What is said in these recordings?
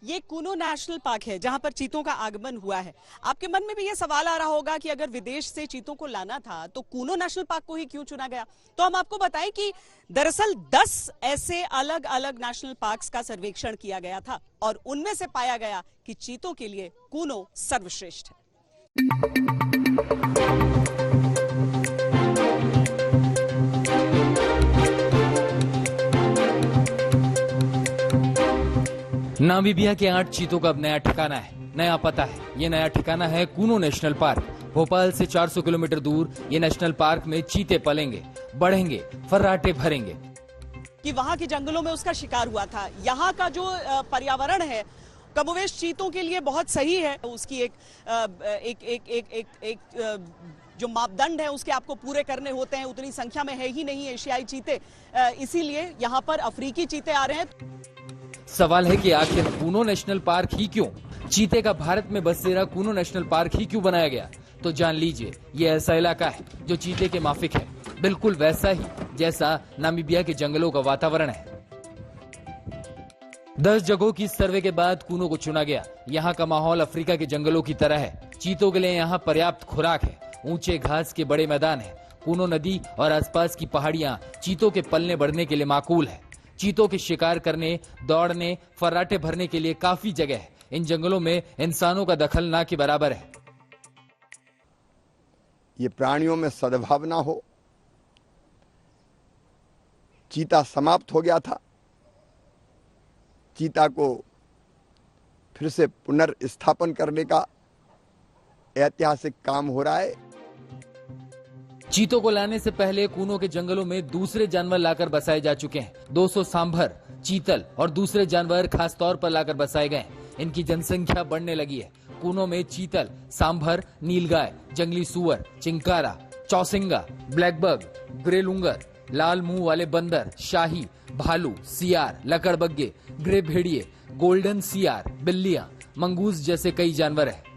ये Kuno national park है जहां पर चीतों का आगमन हुआ है। आपके मन में भी ये सवाल आ रहा होगा कि अगर विदेश से चीतों को लाना था तो कूनो नेशनल पार्क को ही क्यों चुना गया। तो हम आपको बताएं कि दरअसल 10 ऐसे अलग अलग नेशनल पार्क्स का सर्वेक्षण किया गया था और उनमें से पाया गया कि चीतों के लिए कूनो सर्वश्रेष्ठ है। नामीबिया के 8 चीतों का अब नया ठिकाना है, नया पता है। ये नया ठिकाना है कूनो नेशनल पार्क। भोपाल से 400 किलोमीटर दूर ये नेशनल पार्क में चीते पलेंगे, बढ़ेंगे, फर्राटे भरेंगे। कि वहां के जंगलों में उसका शिकार हुआ था। यहाँ का जो पर्यावरण है कमोवेश चीतों के लिए बहुत सही है। उसकी एक जो मापदंड है उसके आपको पूरे करने होते हैं, उतनी संख्या में है ही नहीं एशियाई चीते, इसीलिए यहाँ पर अफ्रीकी चीते आ रहे हैं। सवाल है कि आखिर कूनो नेशनल पार्क ही क्यों, चीते का भारत में बसेरा कूनो नेशनल पार्क ही क्यों बनाया गया। तो जान लीजिए, ये ऐसा इलाका है जो चीते के माफिक है, बिल्कुल वैसा ही जैसा नामीबिया के जंगलों का वातावरण है। 10 जगहों की सर्वे के बाद कूनो को चुना गया। यहाँ का माहौल अफ्रीका के जंगलों की तरह है। चीतों के लिए यहाँ पर्याप्त खुराक है, ऊंचे घास के बड़े मैदान है। कूनो नदी और आसपास की पहाड़ियां चीतों के पलने बढ़ने के लिए माकूल है। चीतों के शिकार करने, दौड़ने, फर्राटे भरने के लिए काफी जगह है। इन जंगलों में इंसानों का दखल ना के बराबर है। ये प्राणियों में सद्भावना हो, चीता समाप्त हो गया था, चीता को फिर से पुनर्स्थापन करने का ऐतिहासिक काम हो रहा है। चीतों को लाने से पहले कूनो के जंगलों में दूसरे जानवर लाकर बसाए जा चुके हैं। 200 सांभर, चीतल और दूसरे जानवर खास तौर पर लाकर बसाए गए। इनकी जनसंख्या बढ़ने लगी है। कूनो में चीतल, सांभर, नीलगाय, जंगली सुअर, चिंकारा, चौसिंगा, ब्लैकबग, ग्रे लूंगर, लाल मुंह वाले बंदर, शाही, भालू, सियार, लकड़बग्गे, ग्रे भेड़िए, गोल्डन सियार, बिल्लियां, मंगूस जैसे कई जानवर है।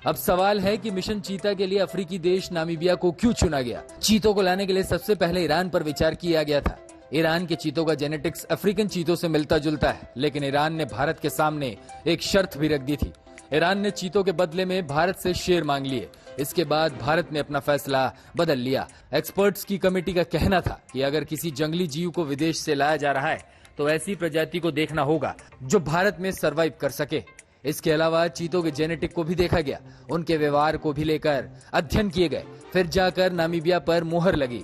अब सवाल है कि मिशन चीता के लिए अफ्रीकी देश नामीबिया को क्यों चुना गया। चीतों को लाने के लिए सबसे पहले ईरान पर विचार किया गया था। ईरान के चीतों का जेनेटिक्स अफ्रीकन चीतों से मिलता जुलता है, लेकिन ईरान ने भारत के सामने एक शर्त भी रख दी थी। ईरान ने चीतों के बदले में भारत से शेर मांग लिए। इसके बाद भारत ने अपना फैसला बदल लिया। एक्सपर्ट्स की कमेटी का कहना था कि अगर किसी जंगली जीव को विदेश से लाया जा रहा है तो ऐसी प्रजाति को देखना होगा जो भारत में सर्वाइव कर सके। इसके अलावा चीतों के जेनेटिक को भी देखा गया, उनके व्यवहार को भी लेकर अध्ययन किए गए, फिर जाकर नामीबिया पर मुहर लगी।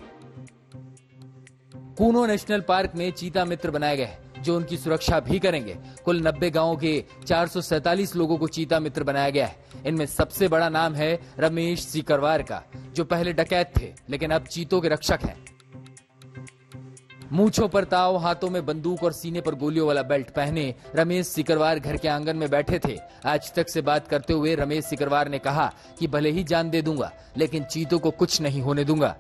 कूनो नेशनल पार्क में चीता मित्र बनाए गए जो उनकी सुरक्षा भी करेंगे। कुल 90 गांवों के 447 लोगों को चीता मित्र बनाया गया है। इनमें सबसे बड़ा नाम है रमेश सीकरवार का, जो पहले डकैत थे लेकिन अब चीतों के रक्षक हैं। मूंछों पर ताव, हाथों में बंदूक और सीने पर गोलियों वाला बेल्ट पहने रमेश सिकरवार घर के आंगन में बैठे थे। आज तक से बात करते हुए रमेश सिकरवार ने कहा कि भले ही जान दे दूंगा लेकिन चीतों को कुछ नहीं होने दूंगा।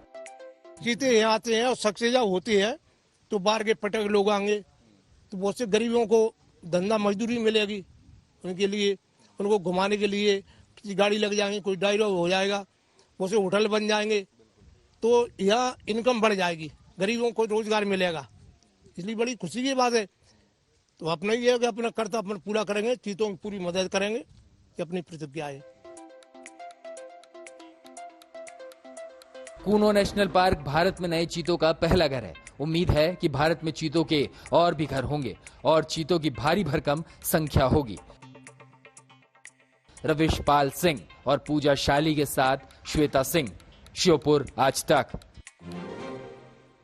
चीते यहाँ आते हैं और सक्सेजा होती है तो बाहर के पटक लोग आएंगे, तो बहुत से गरीबों को धंधा मजदूरी मिलेगी, उनके लिए उनको घुमाने के लिए किसी गाड़ी लग जाएंगे, कोई ड्राइवर हो जाएगा, बहुत से होटल बन जाएंगे, तो यहाँ इनकम बढ़ जाएगी, गरीबों को रोजगार मिलेगा। इसलिए बड़ी खुशी की बात है। तो अपना ये है कि अपना कर्तव्य पूरा करेंगे, चीतों की पूरी मदद करेंगे कि अपनी प्रतिज्ञा है। कूनो नेशनल पार्क भारत में नए चीतों का पहला घर है। उम्मीद है कि भारत में चीतों के और भी घर होंगे और चीतों की भारी भरकम संख्या होगी। रविश पाल सिंह और पूजा शाली के साथ श्वेता सिंह, श्योपुर आज तक।